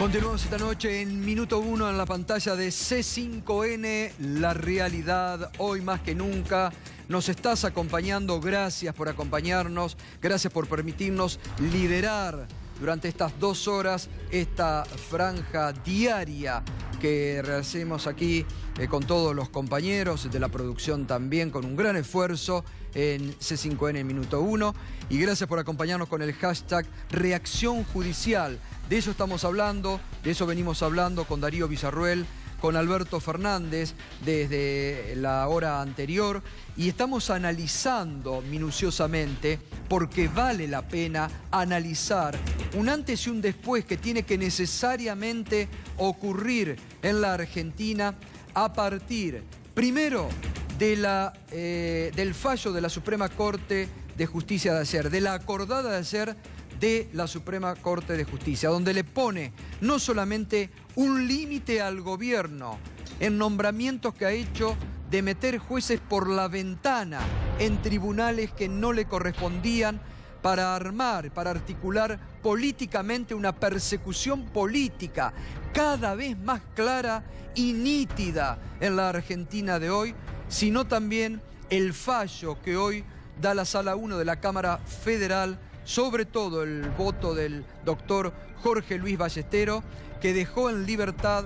Continuamos esta noche en Minuto 1 en la pantalla de C5N, La Realidad, hoy más que nunca. Nos estás acompañando, gracias por acompañarnos, gracias por permitirnos liderar durante estas 2 horas esta franja diaria que realicemos aquí con todos los compañeros de la producción también, con un gran esfuerzo en C5N en Minuto 1. Y gracias por acompañarnos con el hashtag Reacción Judicial. De eso estamos hablando, de eso venimos hablando con Darío Villarruel, con Alberto Fernández desde la hora anterior, y estamos analizando minuciosamente, porque vale la pena analizar un antes y un después que tiene que necesariamente ocurrir en la Argentina a partir, primero, del fallo de la Suprema Corte de Justicia de ayer, de la acordada de ayer de la Suprema Corte de Justicia, donde le pone no solamente un límite al gobierno en nombramientos que ha hecho de meter jueces por la ventana en tribunales que no le correspondían para armar, para articular políticamente una persecución política cada vez más clara y nítida en la Argentina de hoy, sino también el fallo que hoy da la Sala 1 de la Cámara Federal, sobre todo el voto del doctor Jorge Luis Ballestero, que dejó en libertad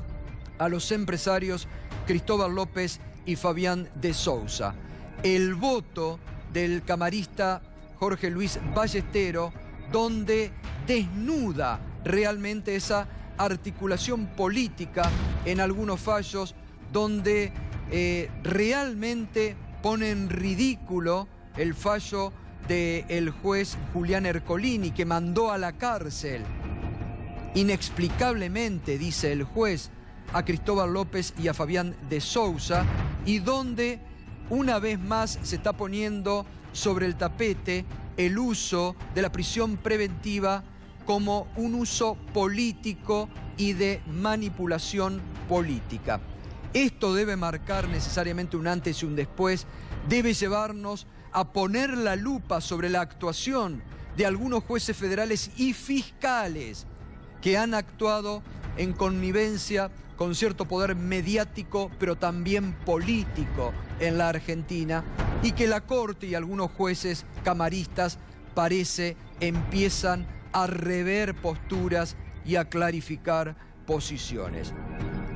a los empresarios Cristóbal López y Fabián de Sousa. El voto del camarista Jorge Luis Ballestero, donde desnuda realmente esa articulación política en algunos fallos, donde realmente pone en ridículo el fallo del juez Julián Ercolini, que mandó a la cárcel inexplicablemente, dice el juez, a Cristóbal López y a Fabián de Sousa, y donde una vez más se está poniendo sobre el tapete el uso de la prisión preventiva como un uso político y de manipulación política. Esto debe marcar necesariamente un antes y un después, debe llevarnos a poner la lupa sobre la actuación de algunos jueces federales y fiscales que han actuado en connivencia con cierto poder mediático, pero también político en la Argentina, y que la Corte y algunos jueces camaristas parece empiezan a rever posturas y a clarificar posiciones.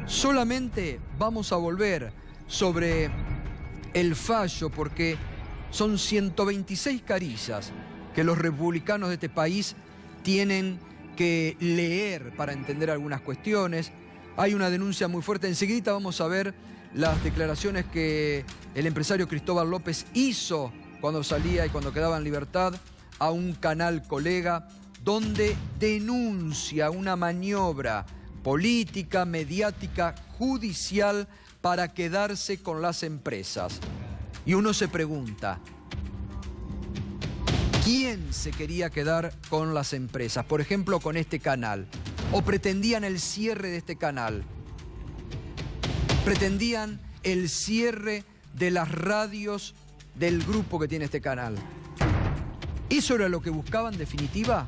Solamente vamos a volver sobre el fallo, porque son 126 carillas que los republicanos de este país tienen que leer para entender algunas cuestiones. Hay una denuncia muy fuerte. Enseguida vamos a ver las declaraciones que el empresario Cristóbal López hizo cuando salía y cuando quedaba en libertad a un canal colega, donde denuncia una maniobra política, mediática, judicial para quedarse con las empresas. Y uno se pregunta, ¿quién se quería quedar con las empresas? Por ejemplo, con este canal. ¿O pretendían el cierre de este canal? ¿Pretendían el cierre de las radios del grupo que tiene este canal? ¿Eso era lo que buscaban en definitiva?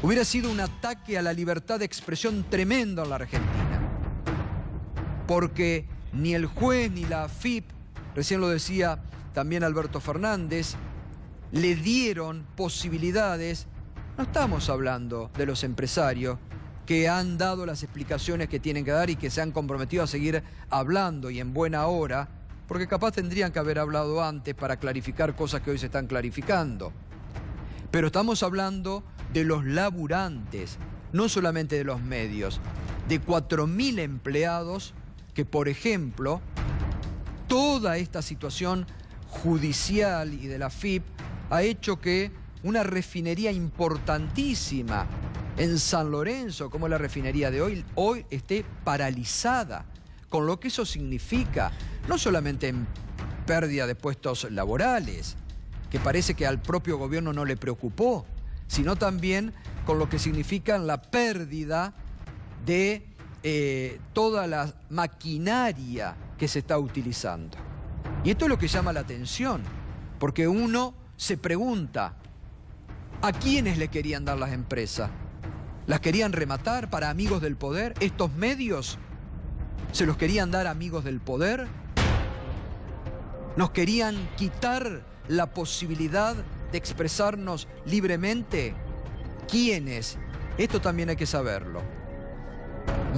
Hubiera sido un ataque a la libertad de expresión tremendo en la Argentina. Porque ni el juez ni la AFIP, recién lo decía también Alberto Fernández, le dieron posibilidades. No estamos hablando de los empresarios que han dado las explicaciones que tienen que dar y que se han comprometido a seguir hablando, y en buena hora, porque capaz tendrían que haber hablado antes para clarificar cosas que hoy se están clarificando. Pero estamos hablando de los laburantes, no solamente de los medios, de 4.000 empleados que, por ejemplo, toda esta situación judicial y de la AFIP ha hecho que una refinería importantísima en San Lorenzo, como la refinería de hoy esté paralizada, con lo que eso significa, no solamente en pérdida de puestos laborales, que parece que al propio gobierno no le preocupó, sino también con lo que significa la pérdida de toda la maquinaria que se está utilizando. Y esto es lo que llama la atención, porque uno se pregunta, ¿a quiénes le querían dar las empresas? ¿Las querían rematar para amigos del poder? ¿Estos medios se los querían dar a amigos del poder? ¿Nos querían quitar la posibilidad de expresarnos libremente? ¿Quiénes? Esto también hay que saberlo.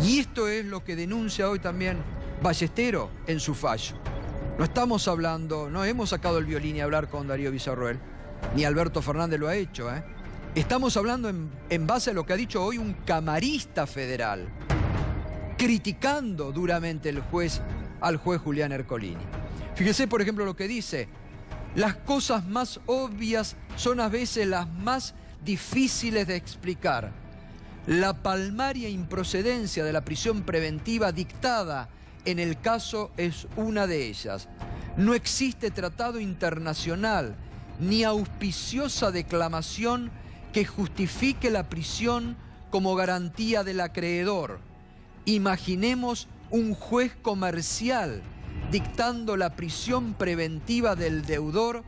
Y esto es lo que denuncia hoy también Ballestero en su fallo. No estamos hablando, no hemos sacado el violín y hablar con Darío Villarroel, ni Alberto Fernández lo ha hecho, ¿eh? Estamos hablando en base a lo que ha dicho hoy un camarista federal, criticando duramente al juez Julián Ercolini. Fíjese, por ejemplo, lo que dice: las cosas más obvias son a veces las más difíciles de explicar. La palmaria improcedencia de la prisión preventiva dictada en el caso es una de ellas. No existe tratado internacional ni auspiciosa declamación que justifique la prisión como garantía del acreedor. Imaginemos un juez comercial dictando la prisión preventiva del deudor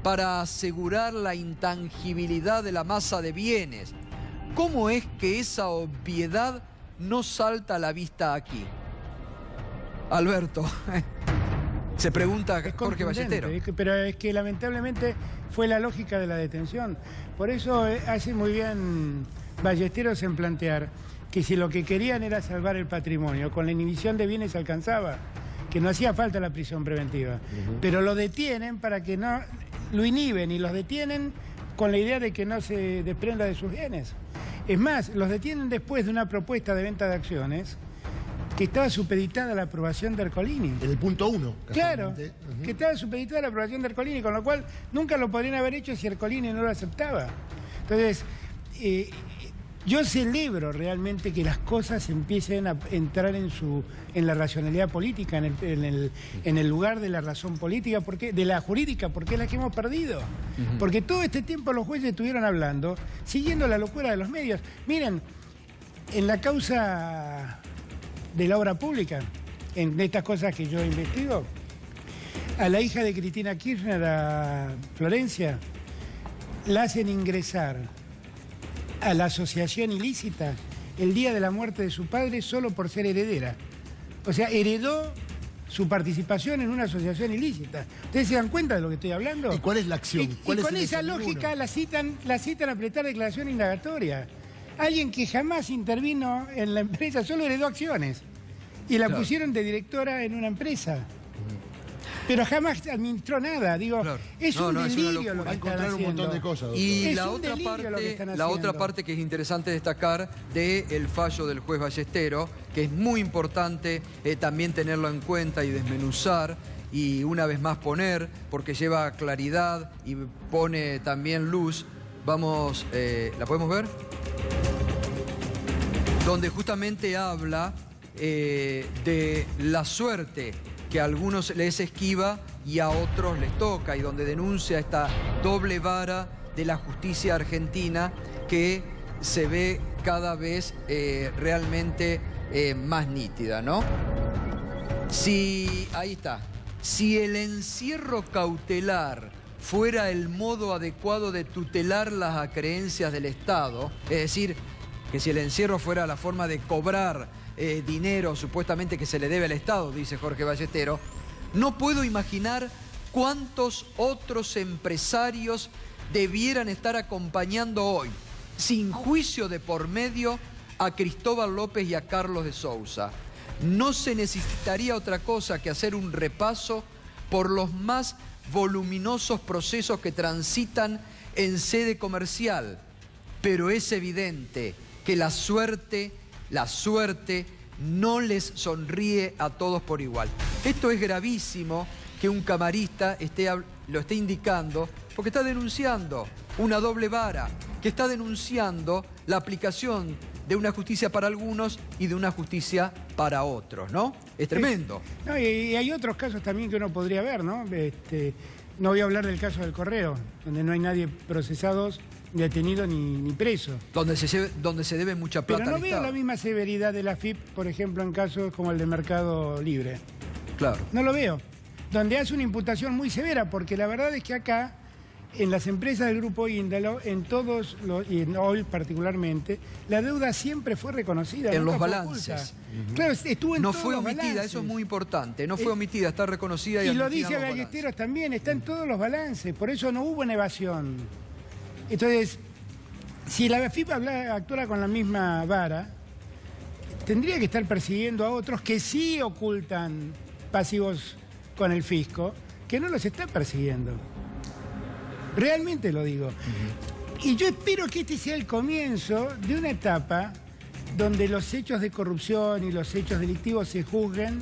para asegurar la intangibilidad de la masa de bienes. ¿Cómo es que esa obviedad no salta a la vista aquí? Alberto, se pregunta Jorge Ballestero. Pero es que lamentablemente fue la lógica de la detención. Por eso hace muy bien Ballesteros en plantear que si lo que querían era salvar el patrimonio, con la inhibición de bienes alcanzaba, que no hacía falta la prisión preventiva. Pero lo detienen para que no... Lo inhiben y los detienen con la idea de que no se desprenda de sus bienes. Es más, los detienen después de una propuesta de venta de acciones que estaba supeditada a la aprobación de Ercolini. En el punto 1. Claro, que estaba supeditada a la aprobación de Ercolini, con lo cual nunca lo podrían haber hecho si Ercolini no lo aceptaba. Entonces, yo celebro realmente que las cosas empiecen a entrar en la racionalidad política, en el lugar de la razón política, de la jurídica, porque es la que hemos perdido. Porque todo este tiempo los jueces estuvieron hablando, siguiendo la locura de los medios. Miren, en la causa de la obra pública, en estas cosas que yo investigo, a la hija de Cristina Kirchner, a Florencia, la hacen ingresar a la asociación ilícita el día de la muerte de su padre solo por ser heredera. O sea, heredó su participación en una asociación ilícita. ¿Ustedes se dan cuenta de lo que estoy hablando? ¿Y cuál es la acción? Y con esa lógica la citan a prestar declaración indagatoria. Alguien que jamás intervino en la empresa, solo heredó acciones. Y la pusieron de directora en una emprtra pero jamás administró nada. Digo, es un delirio lo que están haciendo. Un montón de cosas, doctor. Y la otra parte que es interesante destacar del fallo del juez Ballestero, que es muy importante también tenerlo en cuenta y desmenuzar, y una vez más poner, porque lleva claridad y pone también luz. Vamos, ¿la podemos ver? Donde justamente habla de la suerte que a algunos les esquiva y a otros les toca, y donde denuncia esta doble vara de la justicia argentina que se ve cada vez realmente más nítida, ¿no? Ahí está. Si el encierro cautelar fuera el modo adecuado de tutelar las acreencias del Estado, es decir, que si el encierro fuera la forma de cobrar dinero supuestamente que se le debe al Estado, dice Jorge Ballestero, no puedo imaginar cuántos otros empresarios debieran estar acompañando hoy, sin juicio de por medio, a Cristóbal López y a Carlos de Sousa. No se necesitaría otra cosa que hacer un repaso por los más voluminosos procesos que transitan en sede comercial, pero es evidente que la suerte no les sonríe a todos por igual. Esto es gravísimo que un camarista lo esté indicando, porque está denunciando una doble vara, que está denunciando la aplicación de una justicia para algunos y de una justicia para otros, ¿no? Es tremendo. No, y hay otros casos también que uno podría ver, ¿no? No voy a hablar del caso del Correo, donde no hay nadie procesado, detenido ni preso. Donde se debe mucha plata al Estado. Pero no veo la misma severidad de la AFIP, por ejemplo, en casos como el de Mercado Libre. Claro. No lo veo. Donde hace una imputación muy severa, porque la verdad es que acá en las empresas del Grupo Índalo, en todos los, y en hoy particularmente, la deuda siempre fue reconocida. En los fue balances. Claro, estuvo en No todos fue los omitida, balances. eso es muy importante. No fue omitida, está reconocida y Y lo admitida dice en los Ballesteros balances. también, está en todos los balances, por eso no hubo una evasión. Entonces, si la FIFA actuara con la misma vara, tendría que estar persiguiendo a otros que sí ocultan pasivos con el fisco, que no los está persiguiendo. Realmente lo digo. Y yo espero que este sea el comienzo de una etapa donde los hechos de corrupción y los hechos delictivos se juzguen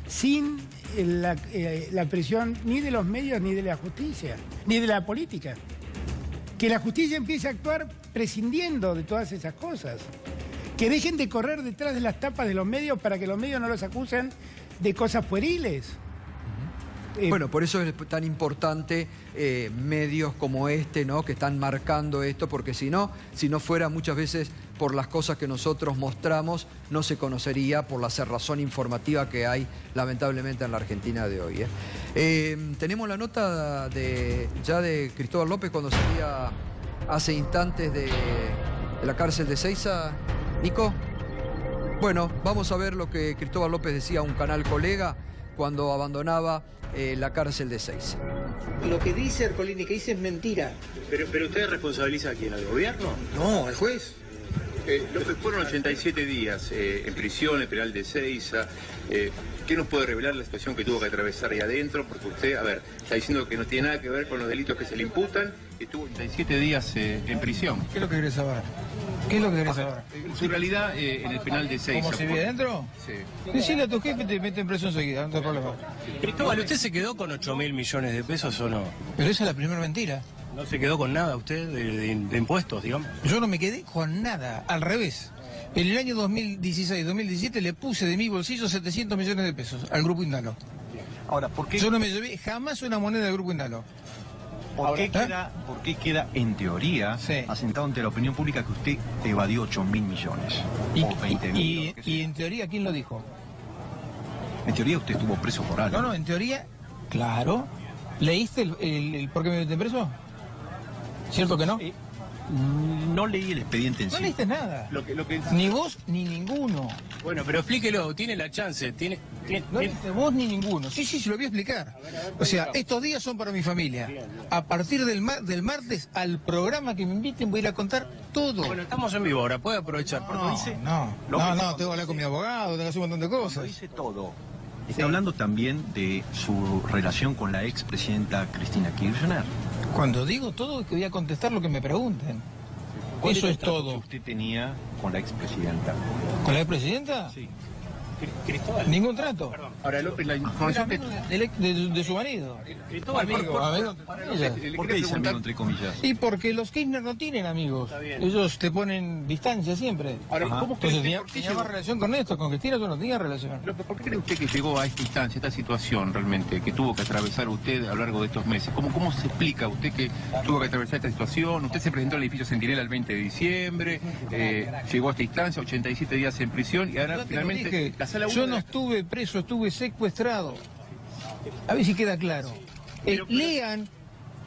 sin la presión ni de los medios ni de la justicia, ni de la política. Que la justicia empiece a actuar prescindiendo de todas esas cosas. Que dejen de correr detrás de las tapas de los medios para que los medios no los acusen de cosas pueriles. Bueno, por eso es tan importante medios como este, ¿no? Que están marcando esto, porque si no fuera muchas veces por las cosas que nosotros mostramos, no se conocería por la cerrazón informativa que hay lamentablemente en la Argentina de hoy. Tenemos la nota ya de Cristóbal López cuando salía hace instantes de la cárcel de Seiza, Nico. Bueno, vamos a ver lo que Cristóbal López decía a un canal colega cuando abandonaba la cárcel de Seiza. Lo que dice Ercolini, que dice es mentira. ¿Pero usted responsabiliza a quién? ¿Al gobierno? No, al juez. López, fueron 87 días en prisión, en el penal de Seiza. ¿Qué nos puede revelar la situación que tuvo que atravesar ahí adentro? Porque usted, a ver, está diciendo que no tiene nada que ver con los delitos que se le imputan. Estuvo 87 días en prisión. ¿Qué es lo que querés saber? ¿Qué es lo que querés saber? Su realidad en el penal de Seiza. ¿Cómo se vive adentro? Sí. Decirle a tu jefe te mete en presión enseguida, no hay problema. Cristóbal, ¿usted se quedó con 8.000 millones de pesos o no? Pero esa es la primera mentira. ¿No se quedó con nada usted de impuestos, digamos? Yo no me quedé con nada, al revés. En el año 2016-2017 le puse de mi bolsillo 700 millones de pesos al Grupo Indalo. Ahora, ¿por qué, Yo no me llevé jamás una moneda del Grupo Indalo. por qué queda en teoría Sí. asentado ante la opinión pública que usted evadió 8.000 millones? Y, o 20.000. y en teoría, ¿quién lo dijo? En teoría usted estuvo preso por algo. No, en teoría, claro. ¿Leíste el por qué me meten preso? ¿Cierto que no? No leí el expediente en No sí. leíste nada. Lo que... Ni vos ni ninguno. Bueno, pero explíquelo, tiene la chance, No leíste vos ni ninguno. Sí, se lo voy a explicar. O sea, estos días son para mi familia. A partir del martes al programa que me inviten voy a ir a contar todo. Bueno, estamos en vivo ahora, puede aprovechar. Porque No, tengo que hablar con mi abogado, tengo que hacer un montón de Lo cosas. hice todo. Está hablando también de su relación con la expresidenta Cristina Kirchner. Cuando digo todo es que voy a contestar lo que me pregunten. ¿Cuál Eso era es el trato todo. que usted tenía con la expresidenta? ¿Con la presidenta? Sí. Cristóbal, Ningún trato. Ahora, López, la información que... De su marido. Cristóbal, Amigo, amigo. Ella. ¿Por qué dice amigo entre comillas? Y porque los Kirchner no tienen amigos. Ellos te ponen distancia siempre. Ahora, ¿cómo cree Entonces usted, tenía más relación con esto, con Cristina yo no tenía relación. López, ¿por qué cree usted que llegó a esta instancia, esta situación realmente, que tuvo que atravesar usted a lo largo de estos meses? ¿Cómo se explica usted que tuvo que atravesar esta situación? Usted se presentó al edificio Centinela el 20 de diciembre, llegó a esta instancia, 87 días en prisión y ahora Ya te lo finalmente dije, la sala 1 yo de no la- estuve preso, estuve secuestrado. A ver si queda claro.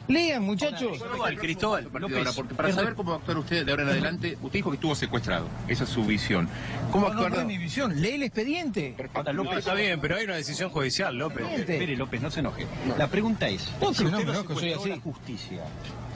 Lean, muchachos. Cristóbal, ahora, porque para saber cómo va a actuar usted de ahora en adelante, usted dijo que estuvo secuestrado, esa es su visión. ¿Cómo No, no actuar? es mi visión, lee el expediente. Ahora, López, está bien, pero hay una decisión judicial, López. espere, López, no se enoje. La pregunta es, No, si pero no usted me lo enojo, soy secuestró así. la justicia,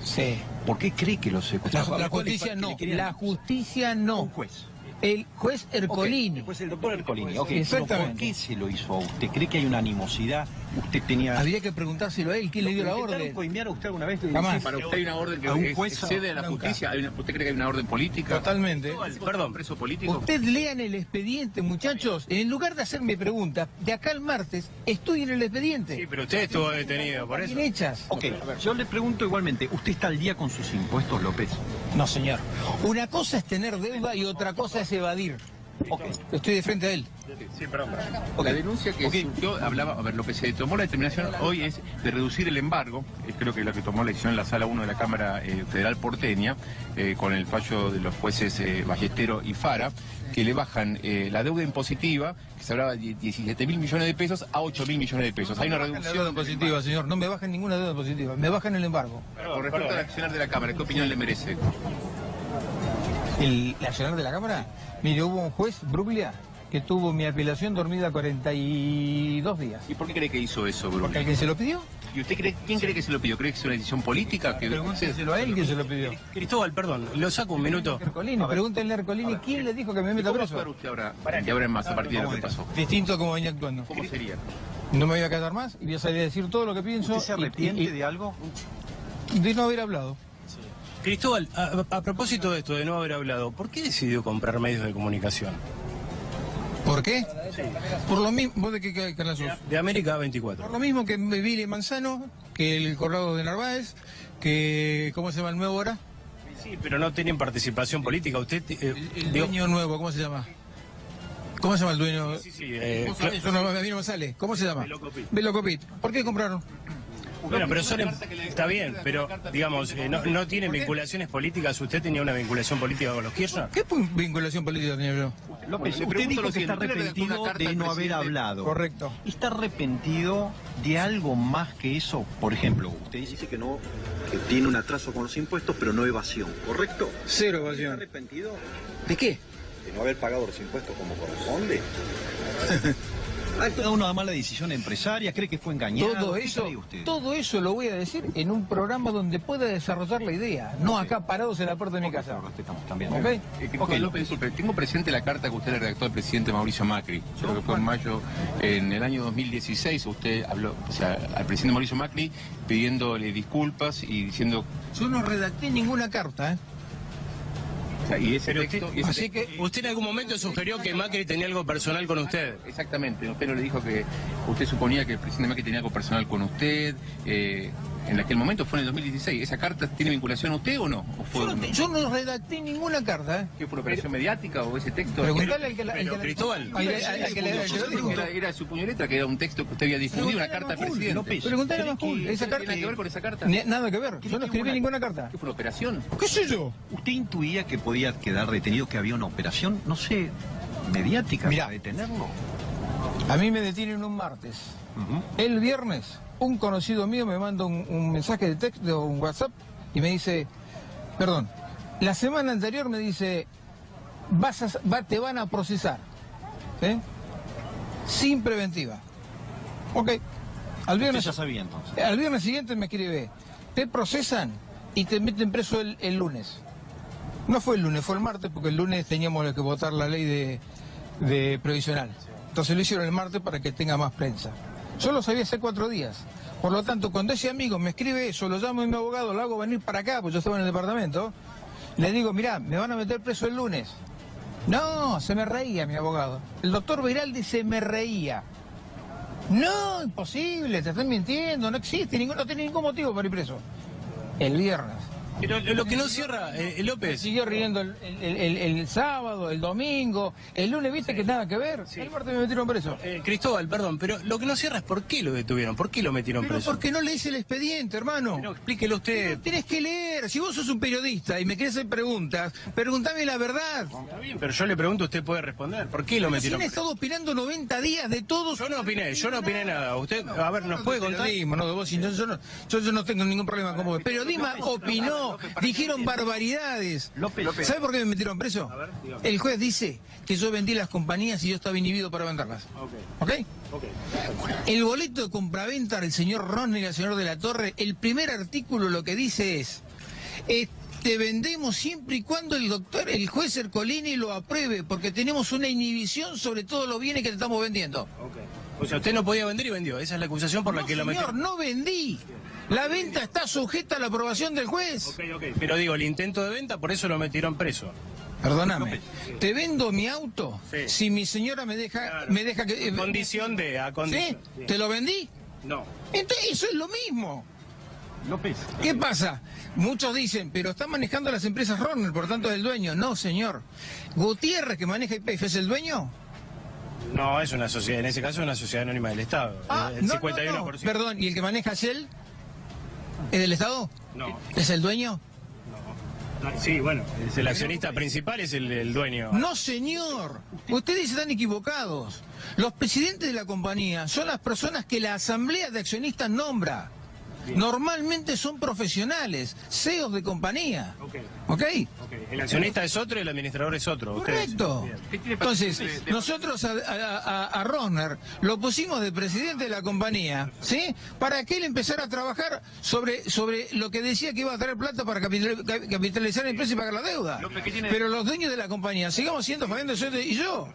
Sí. ¿por qué cree que lo secuestró? La justicia no, la justicia no. Un juez. El juez Ercolini. Ok, pues el doctor Ercolini. Ok, pero Exactamente. ¿por qué se lo hizo a usted? ¿Cree que hay una animosidad? ¿Usted tenía... Habría que preguntárselo a él, ¿quién le dio la ¿Intentaron orden? coimear a usted alguna vez? Jamás. Para usted hay una orden que ¿A un juez? excede a la Nunca. justicia. ¿Usted cree que hay una orden política? Totalmente. Perdón, preso político. Usted lean el expediente, muchachos. En lugar de hacerme preguntas, de acá al martes, estoy en el expediente. Sí, pero usted estuvo detenido, por eso. Bien hechas. Ok, yo le pregunto igualmente, ¿usted está al día con sus impuestos, López? No, señor. Una cosa es tener deuda y otra cosa es evadir. Ok. Estoy de frente a él. Sí, perdón. La denuncia que surgió hablaba, a ver, lo que se tomó la determinación hoy es de reducir el embargo, creo que es lo que tomó la decisión en la sala 1 de la Cámara Federal porteña, con el fallo de los jueces Ballesteros y Fara, que le bajan la deuda impositiva, que se hablaba de 17.000 millones de pesos, a 8.000 millones de pesos. Hay una reducción. La deuda positiva, señor, no me bajan ninguna deuda positiva, me bajan el embargo. Con respecto al accionar de la Cámara, ¿qué opinión le merece? ¿El accionar de la Cámara? Mire, hubo un juez, Bruglia, que tuvo mi apelación dormida 42 días. ¿Y por qué cree que hizo eso, Bruno? ¿Porque alguien se lo pidió? ¿Y usted cree, quién cree que se lo pidió? ¿Cree que es una decisión política? Pregúntenselo a él quién se lo pidió. Cristóbal, perdón, lo saco un minuto. Ercolini, pregúntenle a Ercolini quién le dijo que me meta ¿Cómo va a preso. actuar usted ahora, y ahora en más, a partir de lo que pasó? Distinto a como venía actuando. ¿Cómo sería? No me voy a callar más y voy a salir a decir todo lo que pienso. ¿Usted se arrepiente de algo? De no haber hablado. Cristóbal, a propósito de esto de no haber hablado, ¿por qué decidió comprar medios de comunicación? ¿Por qué? Por lo mismo, ¿vos de qué canal sos? De América 24. Por lo mismo que Billy Manzano, que el Corrado de Narváez, que, ¿cómo se llama el nuevo ahora? Sí, pero no tienen participación política. Usted, El dueño nuevo, ¿cómo se llama? ¿Cómo se llama el dueño? Eso no, a mí no me sale. ¿Cómo se llama? Velocopit. ¿Por qué compraron? Bueno, pero está bien, pero digamos, no tienen vinculaciones políticas. ¿Usted tenía una vinculación política con los Kirchner? ¿Qué vinculación política tenía yo? López, Le usted pregunto dijo lo que está siguiente, ¿usted le redactó una arrepentido carta de al no haber presidente? hablado. Correcto. ¿Está arrepentido de algo más que eso? Por ejemplo, usted dice que no, que tiene un atraso con los impuestos, pero no evasión, ¿correcto? Cero ¿Está evasión. arrepentido ¿De qué? de no haber pagado los impuestos como corresponde? ¿Ha tomado una mala decisión empresaria? ¿Cree que fue engañado? ¿Qué cree usted? Todo eso lo voy a decir en un programa donde pueda desarrollar la idea, no acá parados en la puerta de mi casa. Lo respetamos también. ¿Ok? Cristóbal López, disculpe, tengo presente la carta que usted le redactó al presidente Mauricio Macri. Creo que fue en mayo, en el año 2016, usted habló, o sea, al presidente Mauricio Macri pidiéndole disculpas y diciendo... Yo no redacté ninguna carta, ¿eh? O sea, y ese Pero texto... usted, y ese así texto- que- usted en algún momento sugirió que Macri tenía algo personal con usted. Exactamente, usted no le dijo que usted suponía que el presidente Macri tenía algo personal con usted, en aquel momento fue en el 2016. ¿Esa carta tiene vinculación a usted o no? ¿O fue Yo no redacté ninguna carta, ¿eh? ¿Qué fue una operación mediática o ese texto? Preguntale al que la... Pero, Cristóbal, al que lo dijo. Era su puño y letra, que era un texto que usted había difundido, una carta al presidente. López, Preguntale a Macul, esa ¿Tiene carta... nada que ver con esa carta? Nada que ver, yo no escribí ninguna carta. ¿Qué fue una operación? ¿Qué sé yo? ¿Usted intuía que podía quedar detenido, que había una operación, no sé, mediática Mirá. para detenerlo? A mí me detienen un martes. Ujú. El viernes, un conocido mío me manda un mensaje de texto, un WhatsApp, y me dice, perdón, la semana anterior me dice, te van a procesar, ¿eh? Sin preventiva. Ok. Al Usted viernes, ya sabía entonces. al viernes siguiente me escribe, te procesan y te meten preso el lunes. No fue el lunes, fue el martes, porque el lunes teníamos que votar la ley de previsional. Entonces lo hicieron el martes para que tenga más prensa. Yo lo sabía hace 4 días. Por lo tanto, cuando ese amigo me escribe eso, lo llamo a mi abogado, lo hago venir para acá, porque yo estaba en el departamento, le digo, mirá, me van a meter preso el lunes. No, se me reía mi abogado. El doctor Viraldi se me reía. No, imposible, te están mintiendo, no existe, no tiene ningún motivo para ir preso. El viernes. pero lo que no cierra, López, Siguió riendo el sábado, el domingo, el lunes, viste que nada que ver. El martes me metieron preso. Cristóbal, perdón, pero lo que no cierra es por qué lo detuvieron, por qué lo metieron Pero preso. porque no lees el expediente, hermano. Pero explíquelo usted. Tienes que leer. Si vos sos un periodista y me querés hacer preguntas, pregúntame la verdad. Está bien, pero yo le pregunto, usted puede responder. ¿Por qué lo Si metieron han preso? estado opinando 90 días de todos. Yo no opiné nada. Usted, a ver, ¿nos puede contar? Periodismo, no, vos, yo no tengo ningún problema con vos. Periodismo opinó, dijeron barbaridades. López. ¿Sabe por qué me metieron preso? El juez dice que yo vendí las compañías y yo estaba inhibido para venderlas. ¿Ok? El boleto de compraventa del señor Rosner y el señor de la Torre, el primer artículo lo que dice es, te vendemos siempre y cuando el juez Ercolini lo apruebe, porque tenemos una inhibición sobre todos los bienes que te estamos vendiendo. O sea, usted no podía vender y vendió. Esa es la acusación por la No, que lo señor, metieron. no vendí. La venta está sujeta a la aprobación del juez. Pero digo, el intento de venta, por eso lo metieron preso. Perdóname, te vendo mi auto Sí. si mi señora me deja que... Condición de... A ¿Sí? condición. ¿Te lo vendí? No. Entonces eso es lo mismo. López. ¿Qué pasa? Muchos dicen, pero está manejando las empresas Rosner, por tanto es el dueño. No, señor. Gutiérrez, que maneja YPF, ¿es el dueño? No, es una sociedad, en ese caso es una sociedad anónima del Estado. El no, 51%. no. Perdón, ¿y el que maneja Shell? ¿Es del Estado? No. ¿Es el dueño? Sí, bueno, el accionista principal es el dueño. No, señor. Ustedes están equivocados. Los presidentes de la compañía son las personas que la asamblea de accionistas nombra. Normalmente son profesionales, CEOs de compañía. ¿Ok? El accionista es otro y el administrador es otro. Correcto. Entonces, nosotros a Rosner lo pusimos de presidente de la compañía, ¿sí? Para que él empezara a trabajar sobre lo que decía que iba a traer plata para capitalizar la empresa y pagar la deuda. Pero los dueños de la compañía, sigamos siendo Fabián Soto y yo.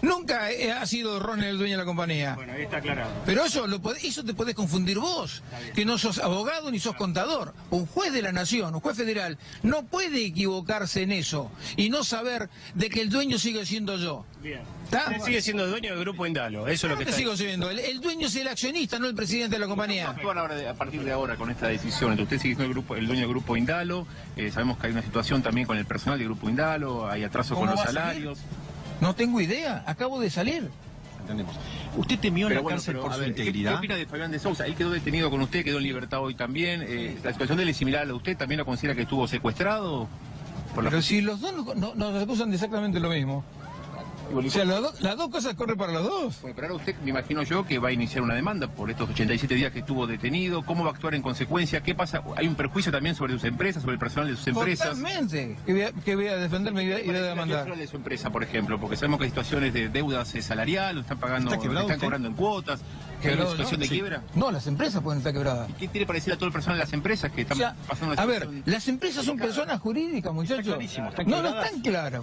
Nunca ha sido Rosner el dueño de la compañía. Bueno, ahí está aclarado. Pero eso te podés confundir vos, que no sos abogado ni sos contador. Un juez de la nación, un juez federal, no puede equivocarse en eso y no saber de que el dueño sigue siendo yo. Bien. Usted sigue siendo dueño del Grupo Indalo, eso es lo que está. Sigo siendo. El dueño es el accionista, no el presidente de la compañía. A partir de ahora con esta decisión, usted sigue siendo el dueño del Grupo Indalo, sabemos que hay una situación también con el personal del Grupo Indalo, hay atraso con los salarios. No tengo idea, acabo de salir. Entendemos. ¿Usted temió en la cárcel por su integridad? ¿Qué opina de Fabián de Sousa? Él quedó detenido con usted, quedó en libertad hoy también. ¿La situación de él es similar a usted? ¿También lo considera que estuvo secuestrado? Pero si los dos nos acusan de exactamente lo mismo. O sea, las dos cosas corren para los dos. Bueno, pero ahora usted, me imagino yo, que va a iniciar una demanda por estos 87 días que estuvo detenido. ¿Cómo va a actuar en consecuencia? ¿Qué pasa? ¿Hay un perjuicio también sobre sus empresas, sobre el personal de sus empresas? Totalmente. Que voy a defenderme y voy a demandar. ¿Qué de su empresa, por ejemplo? Porque sabemos que hay situaciones de deudas salarial, lo están pagando, están cobrando en cuotas. ¿Hay una situación de quiebra? No, las empresas pueden estar quebradas. ¿Y qué tiene para decir a todo el personal de las empresas que están pasando una situación? A ver, las empresas son personas jurídicas, muchachos. No están claras.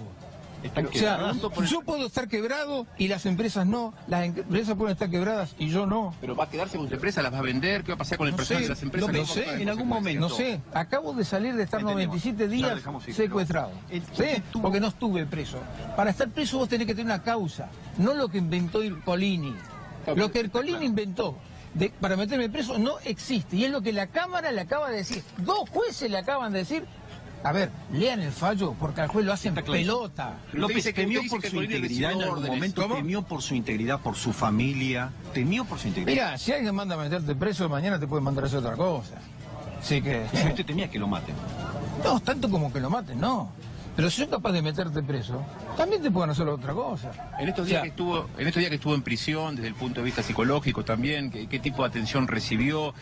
O sea, yo puedo estar quebrado y las empresas no. Las empresas pueden estar quebradas y yo no. Pero va a quedarse con su empresa, las va a vender. ¿Qué va a pasar con el personal de las empresas? No sé, en algún momento. No sé, acabo de salir de estar 97 días secuestrado. ¿Sí? Porque no estuve preso. Para estar preso vos tenés que tener una causa, no lo que inventó Ercolini. Lo que Ercolini inventó para meterme preso no existe. Y es lo que la Cámara le acaba de decir. 2 jueces le acaban de decir. A ver, lean el fallo, porque al juez lo hacen pelota. López temió por su integridad en algún momento, temió por su integridad, por su familia, temió por su integridad. Mira, si alguien manda a meterte preso, mañana te pueden mandar a hacer otra cosa. Así que... Si usted temía que lo maten. No, tanto como que lo maten, no. Pero si son capaz de meterte preso, también te pueden hacer otra cosa. En estos días que estuvo en prisión, desde el punto de vista psicológico también, ¿qué tipo de atención recibió?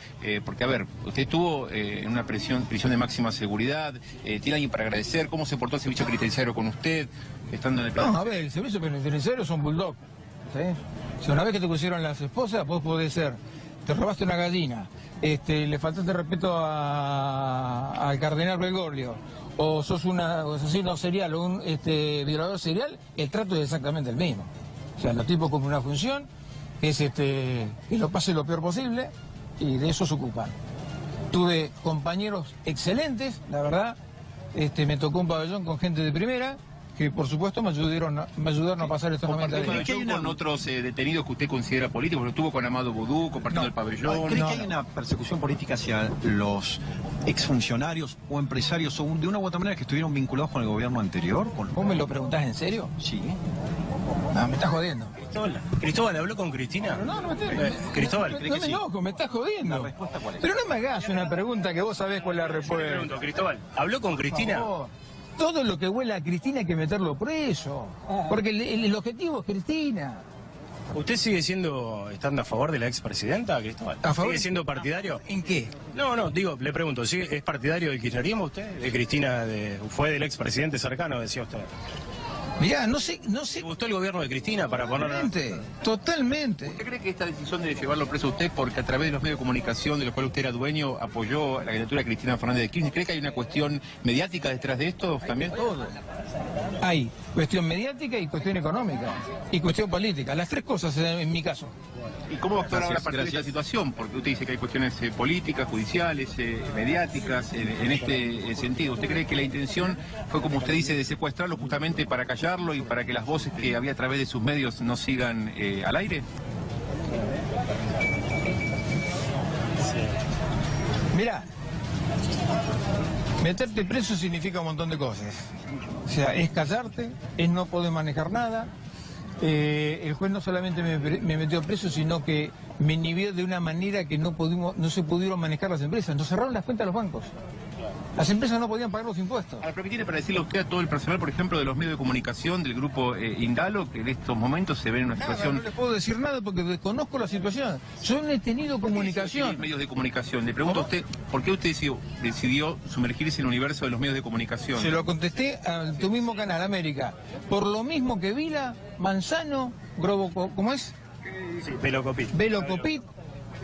Porque, a ver, usted estuvo en una prisión de máxima seguridad, ¿tiene alguien para agradecer? ¿Cómo se portó el servicio penitenciario con usted, estando en el plan? No, a ver, el servicio penitenciario son bulldog. ¿Sí? Si una vez que te pusieron las esposas, vos podés ser, te robaste una gallina, le faltaste respeto al cardenal Bergoglio, o sos un asesino serial o un violador serial, el trato es exactamente el mismo. O sea, los tipos cumplen una función, es que lo pase lo peor posible, y de eso se ocupan. Tuve compañeros excelentes, la verdad, me tocó un pabellón con gente de primera, que por supuesto me ayudaron a pasar estos 90 días. ¿Compartió el pabellón con otros detenidos que usted considera políticos? Porque estuvo con Amado Boudou compartiendo el pabellón. ¿Cree que hay una persecución política hacia los exfuncionarios o empresarios o de una u otra manera que estuvieron vinculados con el gobierno anterior? ¿Vos me lo preguntás en serio? Sí. Ah, me estás jodiendo. Cristóbal, ¿habló con Cristina? No me Cristóbal. No me enojo, me estás jodiendo. ¿La respuesta cuál es? Pero no me hagas una pregunta que vos sabés cuál es la respuesta. Cristóbal, ¿habló con Cristina? Todo lo que huela a Cristina hay que meterlo preso. Porque el objetivo es Cristina. ¿Usted sigue estando a favor de la expresidenta, Cristóbal? ¿A favor? ¿Sigue siendo partidario? ¿En qué? No, digo, le pregunto, ¿es partidario del kirchnerismo usted? ¿De Cristina, fue del expresidente cercano, decía usted? Mirá, no sé... ¿Le gustó el gobierno de Cristina para ponerla? Totalmente. ¿Usted cree que esta decisión de llevarlo preso a usted, porque a través de los medios de comunicación de los cuales usted era dueño, apoyó la candidatura de Cristina Fernández de Kirchner? ¿Cree que hay una cuestión mediática detrás de esto también? Todo. Hay cuestión mediática y cuestión económica. Y cuestión política. Las 3 cosas en mi caso. ¿Y cómo va a actuar ahora a partir de esta situación? Porque usted dice que hay cuestiones políticas, judiciales, mediáticas, en este sentido. ¿Usted cree que la intención fue, como usted dice, de secuestrarlo justamente para callarlo y para que las voces que había a través de sus medios no sigan al aire? Mirá, meterte preso significa un montón de cosas. O sea, es callarte, es no poder manejar nada. El juez no solamente me metió preso, sino que me inhibió de una manera que no se pudieron manejar las empresas. Nos cerraron las cuentas a los bancos. Las empresas no podían pagar los impuestos. Ahora, permítame para decirle a usted a todo el personal, por ejemplo, de los medios de comunicación del grupo Indalo, que en estos momentos se ve en una situación... No les puedo decir nada porque desconozco la situación. Yo no he tenido comunicación. Medios de comunicación. Le pregunto a usted, ¿por qué usted decidió sumergirse en el universo de los medios de comunicación? Se lo contesté a tu mismo canal, América. Por lo mismo que Vila, Manzano, ¿cómo es? Sí, Velocopit. Velocopit,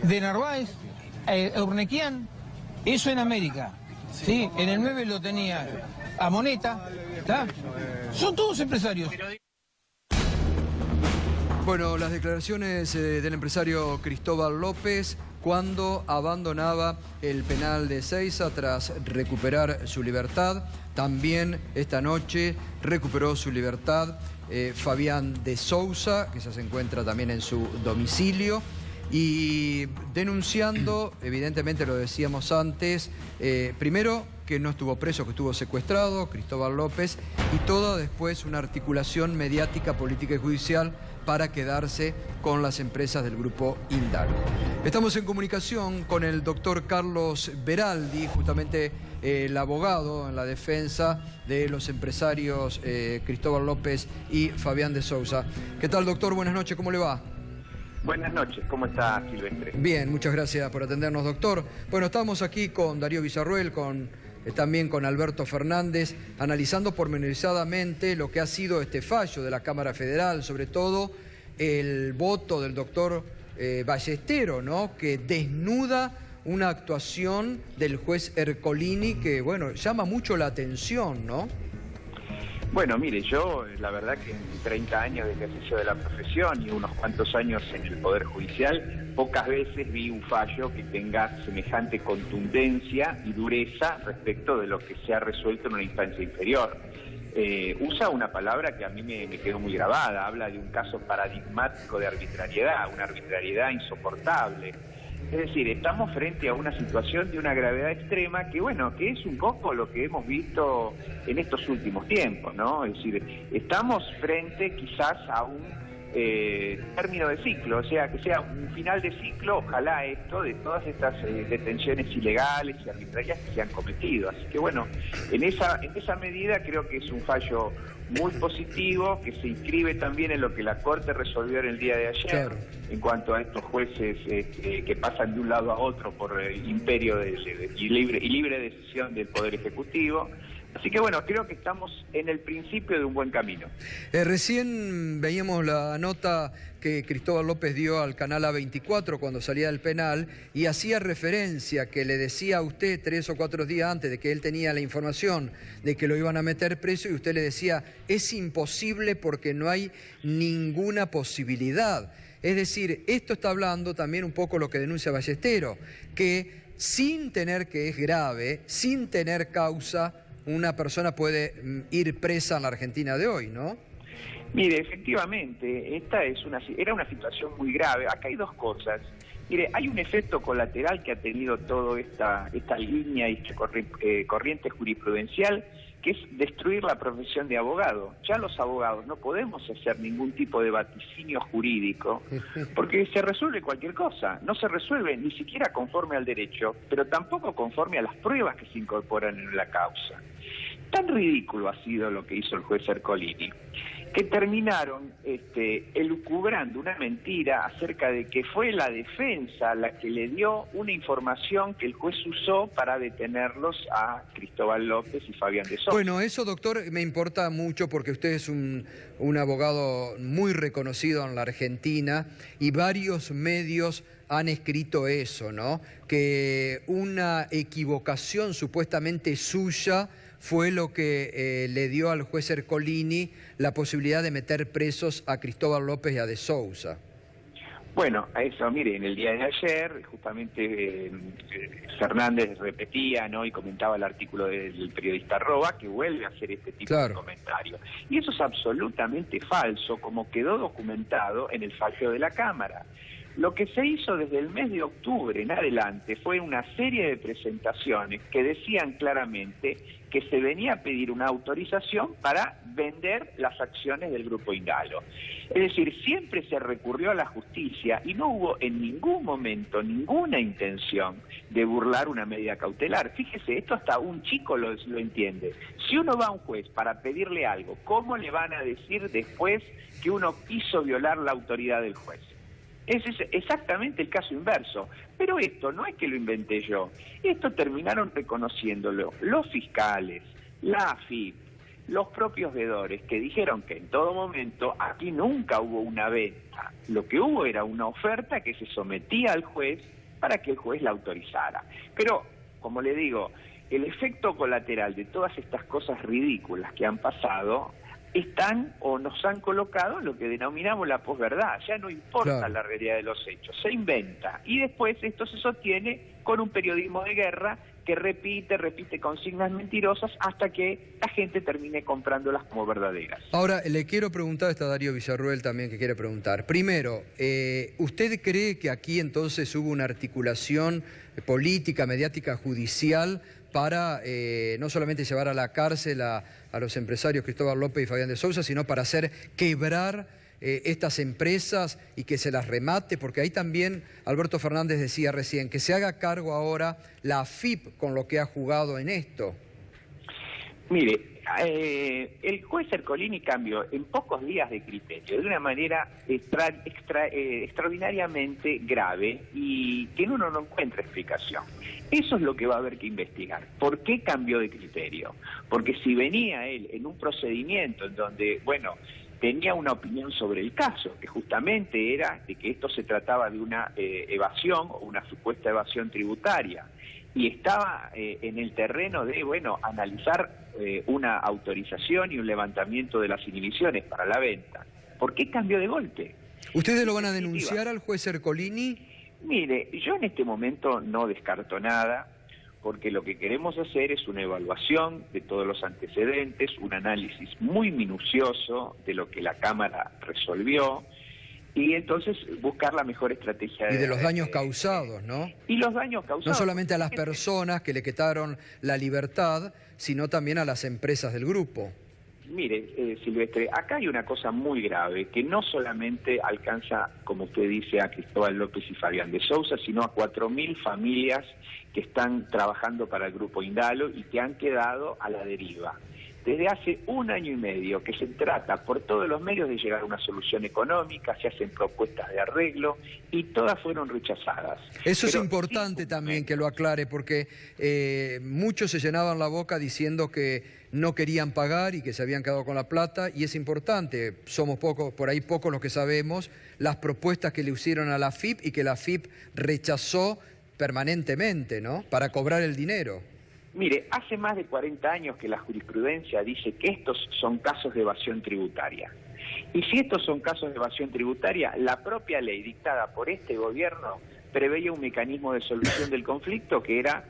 de Narváez, Urnequian, eso en América. Sí, en el 9 lo tenía a Moneta, ¿está? Son todos empresarios. Bueno, las declaraciones del empresario Cristóbal López cuando abandonaba el penal de Ezeiza tras recuperar su libertad. También esta noche recuperó su libertad Fabián de Sousa, que ya se encuentra también en su domicilio. Y denunciando, evidentemente lo decíamos antes, primero que no estuvo preso, que estuvo secuestrado, Cristóbal López, y toda después una articulación mediática, política y judicial para quedarse con las empresas del grupo Indalo. Estamos en comunicación con el doctor Carlos Beraldi, justamente el abogado en la defensa de los empresarios Cristóbal López y Fabián de Sousa. ¿Qué tal, doctor? Buenas noches, ¿cómo le va? Buenas noches, ¿cómo está Silvestre? Bien, muchas gracias por atendernos, doctor. Bueno, estamos aquí con Darío Villarruel, también con Alberto Fernández, analizando pormenorizadamente lo que ha sido este fallo de la Cámara Federal, sobre todo el voto del doctor Ballestero, ¿no?, que desnuda una actuación del juez Ercolini que, bueno, llama mucho la atención, ¿no? Bueno, mire, yo la verdad que en 30 años de ejercicio de la profesión y unos cuantos años en el Poder Judicial, pocas veces vi un fallo que tenga semejante contundencia y dureza respecto de lo que se ha resuelto en una instancia inferior. Usa una palabra que a mí me quedó muy grabada, habla de un caso paradigmático de arbitrariedad, una arbitrariedad insoportable. Es decir, estamos frente a una situación de una gravedad extrema que, bueno, que es un poco lo que hemos visto en estos últimos tiempos, ¿no? Es decir, estamos frente quizás a un término de ciclo, o sea, que sea un final de ciclo, ojalá esto, de todas estas detenciones ilegales y arbitrarias que se han cometido. Así que, bueno, en esa medida creo que es un fallo muy positivo, que se inscribe también en lo que la Corte resolvió en el día de ayer, claro, en cuanto a estos jueces que pasan de un lado a otro por el imperio y libre decisión del Poder Ejecutivo. Así que bueno, creo que estamos en el principio de un buen camino. Recién veíamos la nota que Cristóbal López dio al canal A24 cuando salía del penal y hacía referencia que le decía a usted 3 o 4 días antes de que él tenía la información de que lo iban a meter preso y usted le decía, es imposible porque no hay ninguna posibilidad. Es decir, esto está hablando también un poco lo que denuncia Ballestero, que sin tener, que es grave, sin tener causa, una persona puede ir presa en la Argentina de hoy, ¿no? Mire, efectivamente, era una situación muy grave. Acá hay dos cosas. Mire, hay un efecto colateral que ha tenido toda esta línea y corriente jurisprudencial, que es destruir la profesión de abogado. Ya los abogados no podemos hacer ningún tipo de vaticinio jurídico, porque se resuelve cualquier cosa. No se resuelve ni siquiera conforme al derecho, pero tampoco conforme a las pruebas que se incorporan en la causa. Tan ridículo ha sido lo que hizo el juez Ercolini, que terminaron elucubrando una mentira acerca de que fue la defensa la que le dio una información que el juez usó para detenerlos a Cristóbal López y Fabián de Sousa. Bueno, eso, doctor, me importa mucho porque usted es un abogado muy reconocido en la Argentina y varios medios han escrito eso, ¿no? Que una equivocación supuestamente suya fue lo que le dio al juez Ercolini la posibilidad de meter presos a Cristóbal López y a de Sousa. Bueno, a eso, mire, en el día de ayer, justamente Fernández repetía, ¿no?, y comentaba el artículo del periodista Roba, que vuelve a hacer este tipo de comentarios. Y eso es absolutamente falso, como quedó documentado en el fallo de la Cámara. Lo que se hizo desde el mes de octubre en adelante fue una serie de presentaciones que decían claramente que se venía a pedir una autorización para vender las acciones del Grupo Indalo. Es decir, siempre se recurrió a la justicia y no hubo en ningún momento ninguna intención de burlar una medida cautelar. Fíjese, esto hasta un chico lo entiende. Si uno va a un juez para pedirle algo, ¿cómo le van a decir después que uno quiso violar la autoridad del juez? Ese es exactamente el caso inverso. Pero esto no es que lo inventé yo. Esto terminaron reconociéndolo los fiscales, la AFIP, los propios veedores, que dijeron que en todo momento aquí nunca hubo una venta. Lo que hubo era una oferta que se sometía al juez para que el juez la autorizara. Pero, como le digo, el efecto colateral de todas estas cosas ridículas que han pasado están o nos han colocado en lo que denominamos la posverdad. Ya no importa la realidad de los hechos, se inventa y después esto se sostiene con un periodismo de guerra que repite consignas mentirosas hasta que la gente termine comprándolas como verdaderas. Ahora, le quiero preguntar, está Darío Villarruel también que quiere preguntar. Primero, ¿usted cree que aquí entonces hubo una articulación política, mediática, judicial para no solamente llevar a la cárcel a los empresarios Cristóbal López y Fabián de Sousa, sino para hacer quebrar estas empresas y que se las remate? Porque ahí también Alberto Fernández decía recién que se haga cargo ahora la AFIP con lo que ha jugado en esto. Mire, el juez Ercolini cambió en pocos días de criterio de una manera extraordinariamente grave y que uno no encuentra explicación. Eso es lo que va a haber que investigar. ¿Por qué cambió de criterio? Porque si venía él en un procedimiento en donde, bueno, tenía una opinión sobre el caso, que justamente era de que esto se trataba de una evasión o una supuesta evasión tributaria, y estaba en el terreno de, bueno, analizar una autorización y un levantamiento de las inhibiciones para la venta. ¿Por qué cambió de golpe? ¿Ustedes lo van a denunciar al juez Ercolini? Mire, yo en este momento no descarto nada, porque lo que queremos hacer es una evaluación de todos los antecedentes, un análisis muy minucioso de lo que la Cámara resolvió, y entonces buscar la mejor estrategia. Y de los daños causados, ¿no? Y los daños causados. No solamente a las personas que le quitaron la libertad, sino también a las empresas del grupo. Mire, Silvestre, acá hay una cosa muy grave que no solamente alcanza, como usted dice, a Cristóbal López y Fabián de Sousa, sino a 4.000 familias que están trabajando para el Grupo Indalo y que han quedado a la deriva. Desde hace 1 año y medio que se trata por todos los medios de llegar a una solución económica, se hacen propuestas de arreglo y todas fueron rechazadas. Eso es importante también que lo aclare, porque muchos se llenaban la boca diciendo que no querían pagar y que se habían quedado con la plata, y es importante, somos pocos, por ahí pocos los que sabemos, las propuestas que le hicieron a la AFIP y que la AFIP rechazó permanentemente, ¿no?, para cobrar el dinero. Mire, hace más de 40 años que la jurisprudencia dice que estos son casos de evasión tributaria. Y si estos son casos de evasión tributaria, la propia ley dictada por este gobierno preveía un mecanismo de solución del conflicto que era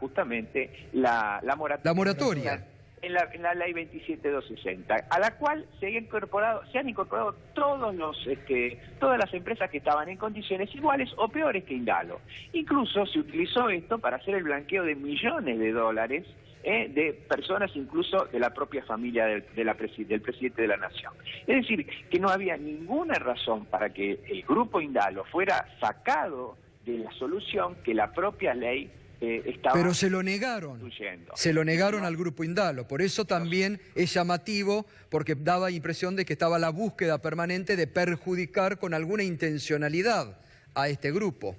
justamente la moratoria. La moratoria. En la ley 27260, a la cual se han incorporado todas las empresas que estaban en condiciones iguales o peores que Indalo. Incluso se utilizó esto para hacer el blanqueo de millones de dólares de personas, incluso de la propia familia del presidente de la Nación. Es decir, que no había ninguna razón para que el Grupo Indalo fuera sacado de la solución que la propia ley estaba. Pero se lo negaron. Se lo negaron al Grupo Indalo. Por eso también es llamativo, porque daba impresión de que estaba la búsqueda permanente de perjudicar con alguna intencionalidad a este grupo.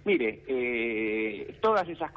Mire, todas esas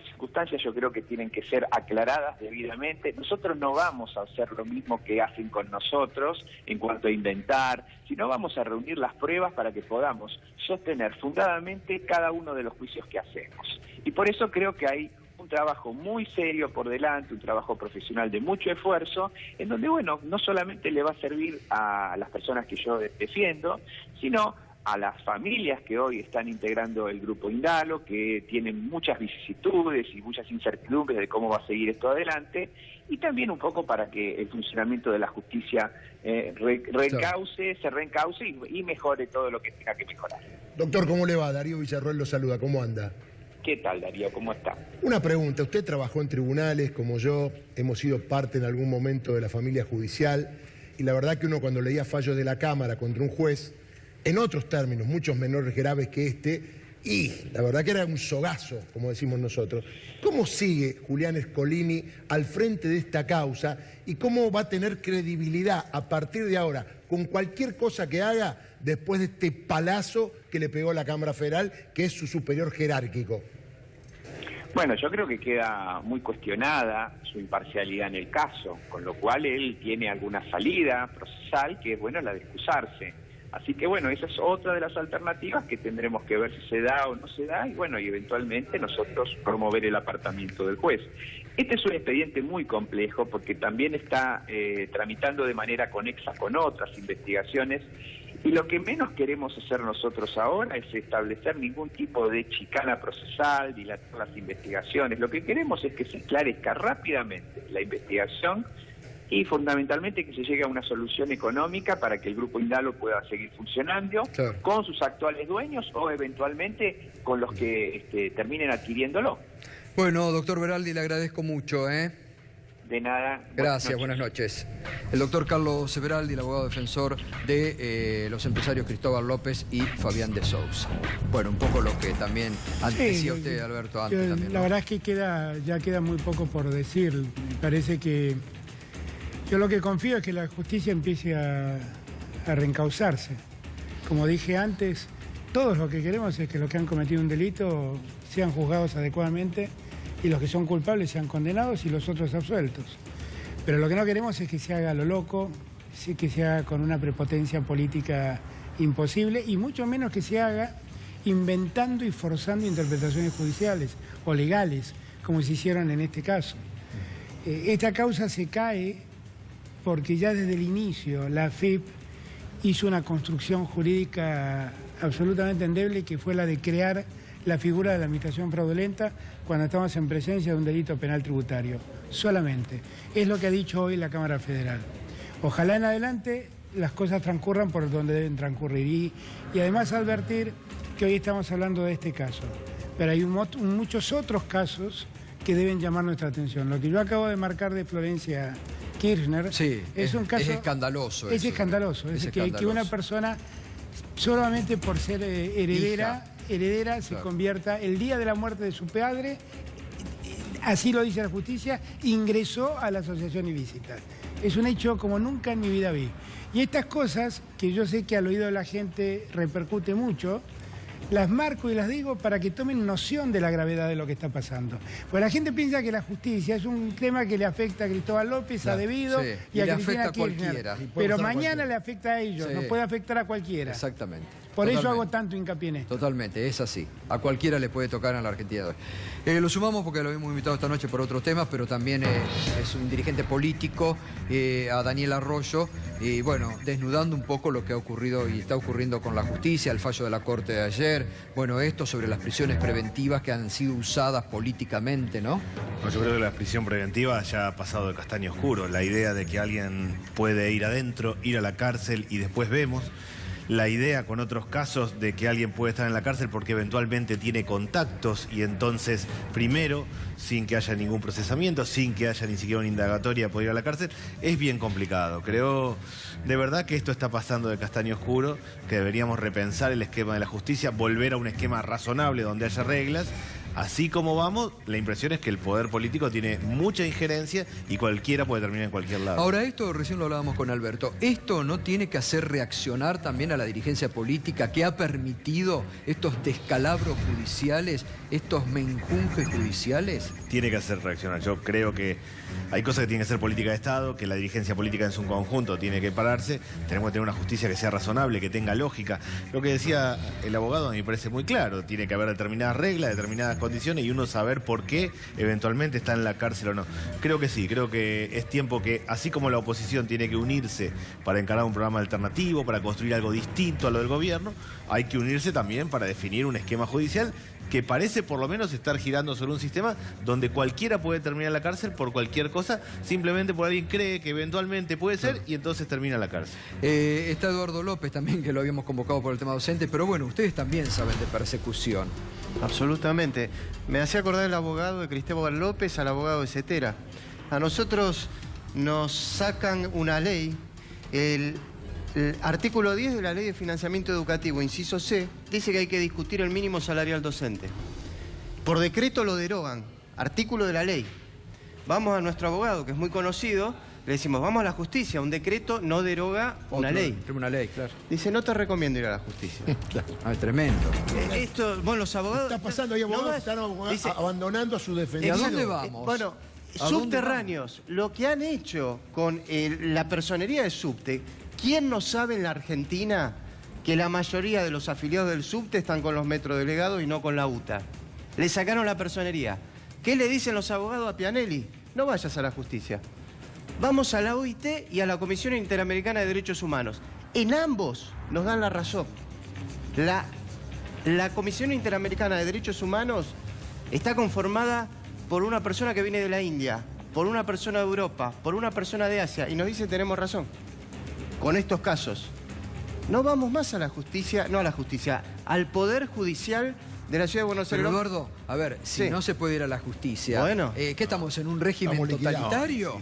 circunstancias yo creo que tienen que ser aclaradas debidamente. Nosotros no vamos a hacer lo mismo que hacen con nosotros en cuanto a inventar, sino vamos a reunir las pruebas para que podamos sostener fundadamente cada uno de los juicios que hacemos. Y por eso creo que hay un trabajo muy serio por delante, un trabajo profesional de mucho esfuerzo, en donde, bueno, no solamente le va a servir a las personas que yo defiendo, sino a las familias que hoy están integrando el Grupo Indalo, que tienen muchas vicisitudes y muchas incertidumbres de cómo va a seguir esto adelante, y también un poco para que el funcionamiento de la justicia se reencauce y mejore todo lo que tenga que mejorar. Doctor, ¿cómo le va? Darío Villarroel lo saluda, ¿cómo anda? ¿Qué tal, Darío? ¿Cómo está? Una pregunta, usted trabajó en tribunales, como yo, hemos sido parte en algún momento de la familia judicial, y la verdad que uno cuando leía fallos de la Cámara contra un juez, en otros términos, muchos menores graves que este, y la verdad que era un sogazo, como decimos nosotros. ¿Cómo sigue Julián Ercolini al frente de esta causa y cómo va a tener credibilidad a partir de ahora con cualquier cosa que haga después de este palazo que le pegó la Cámara Federal, que es su superior jerárquico? Bueno, yo creo que queda muy cuestionada su imparcialidad en el caso, con lo cual él tiene alguna salida procesal que es, bueno, la de excusarse. Así que bueno, esa es otra de las alternativas que tendremos que ver si se da o no se da, y bueno, y eventualmente nosotros promover el apartamiento del juez. Este es un expediente muy complejo porque también está tramitando de manera conexa con otras investigaciones, y lo que menos queremos hacer nosotros ahora es establecer ningún tipo de chicana procesal, dilatar las investigaciones. Lo que queremos es que se esclarezca rápidamente la investigación y fundamentalmente que se llegue a una solución económica para que el Grupo Indalo pueda seguir funcionando, claro, con sus actuales dueños o eventualmente con los que terminen adquiriéndolo. Bueno, doctor Veraldi, le agradezco mucho, ¿eh? De nada. Gracias, buenas noches. El doctor Carlos Veraldi, el abogado defensor de los empresarios Cristóbal López y Fabián de Sousa. Bueno, un poco lo que también decía usted, Alberto, antes también, ¿no? La verdad es que ya queda muy poco por decir. Me parece que yo lo que confío es que la justicia empiece a reencauzarse. Como dije antes, todos lo que queremos es que los que han cometido un delito sean juzgados adecuadamente y los que son culpables sean condenados y los otros absueltos. Pero lo que no queremos es que se haga lo loco, que se haga con una prepotencia política imposible y mucho menos que se haga inventando y forzando interpretaciones judiciales o legales, como se hicieron en este caso. Esta causa se cae porque ya desde el inicio la AFIP hizo una construcción jurídica absolutamente endeble, que fue la de crear la figura de la administración fraudulenta cuando estamos en presencia de un delito penal tributario. Solamente. Es lo que ha dicho hoy la Cámara Federal. Ojalá en adelante las cosas transcurran por donde deben transcurrir. Y además advertir que hoy estamos hablando de este caso, pero hay muchos otros casos que deben llamar nuestra atención. Lo que yo acabo de marcar de Florencia Kirchner, sí, es un caso... Es escandaloso. Es escandaloso. Que una persona, solamente por ser heredera se claro, convierta el día de la muerte de su padre, así lo dice la justicia, ingresó a la asociación ilícita. Es un hecho como nunca en mi vida vi. Y estas cosas, que yo sé que al oído de la gente repercute mucho, las marco y las digo para que tomen noción de la gravedad de lo que está pasando. Porque la gente piensa que la justicia es un tema que le afecta a Cristóbal López, a Devido y a Cristina Kirchner. Pero mañana le afecta a ellos, nos puede afectar a cualquiera. Exactamente. Por eso hago tanto hincapié en esto. Totalmente, es así. A cualquiera le puede tocar en la Argentina de hoy. Lo sumamos porque lo hemos invitado esta noche por otros temas, pero también es un dirigente político, a Daniel Arroyo, y bueno, desnudando un poco lo que ha ocurrido y está ocurriendo con la justicia, el fallo de la Corte de ayer, bueno, esto sobre las prisiones preventivas que han sido usadas políticamente, ¿no? Bueno, yo creo que la prisión preventiva ya ha pasado de castaño oscuro. La idea de que alguien puede ir adentro, ir a la cárcel y después vemos. La idea con otros casos de que alguien puede estar en la cárcel porque eventualmente tiene contactos y entonces primero, sin que haya ningún procesamiento, sin que haya ni siquiera una indagatoria por ir a la cárcel, es bien complicado. Creo de verdad que esto está pasando de castaño oscuro, que deberíamos repensar el esquema de la justicia, volver a un esquema razonable donde haya reglas. Así como vamos, la impresión es que el poder político tiene mucha injerencia y cualquiera puede terminar en cualquier lado. Ahora, esto recién lo hablábamos con Alberto, ¿esto no tiene que hacer reaccionar también a la dirigencia política que ha permitido estos descalabros judiciales, estos menjunjes judiciales? Tiene que hacer reaccionar. Yo creo que hay cosas que tienen que ser política de Estado, que la dirigencia política en su conjunto tiene que pararse. Tenemos que tener una justicia que sea razonable, que tenga lógica. Lo que decía el abogado a mí me parece muy claro. Tiene que haber determinadas reglas, determinadas condiciones condiciones y uno saber por qué eventualmente está en la cárcel o no. Creo que sí, creo que es tiempo que, así como la oposición tiene que unirse para encarar un programa alternativo, para construir algo distinto a lo del gobierno, hay que unirse también para definir un esquema judicial que parece por lo menos estar girando sobre un sistema donde cualquiera puede terminar en la cárcel por cualquier cosa, simplemente por alguien cree que eventualmente puede ser y entonces termina en la cárcel. Está Eduardo López también, que lo habíamos convocado por el tema docente, pero bueno, ustedes también saben de persecución. Absolutamente. Me hacía acordar el abogado de Cristóbal López al abogado de Cetera. A nosotros nos sacan una ley, el artículo 10 de la Ley de Financiamiento Educativo, inciso C, dice que hay que discutir el mínimo salarial docente. Por decreto lo derogan, artículo de la ley. Vamos a nuestro abogado, que es muy conocido, le decimos, vamos a la justicia, un decreto no deroga una ley. Una ley, claro. Dice, no te recomiendo ir a la justicia. Ah, es tremendo. Esto, bueno, los abogados... Está pasando, hay abogados que están abandonando a su defensa. ¿Y a dónde vamos? Bueno, subterráneos, lo que han hecho con la personería de subte, ¿quién no sabe en la Argentina que la mayoría de los afiliados del subte están con los metrodelegados y no con la UTA? Le sacaron la personería. ¿Qué le dicen los abogados a Pianelli? No vayas a la justicia. Vamos a la OIT y a la Comisión Interamericana de Derechos Humanos. En ambos nos dan la razón. La Comisión Interamericana de Derechos Humanos está conformada por una persona que viene de la India, por una persona de Europa, por una persona de Asia, y nos dice tenemos razón. Con estos casos, no vamos más a la justicia, no a la justicia, al Poder Judicial de la Ciudad de Buenos Aires. Pero Eduardo, a ver, si no se puede ir a la justicia, bueno, ¿qué estamos en un régimen totalitario?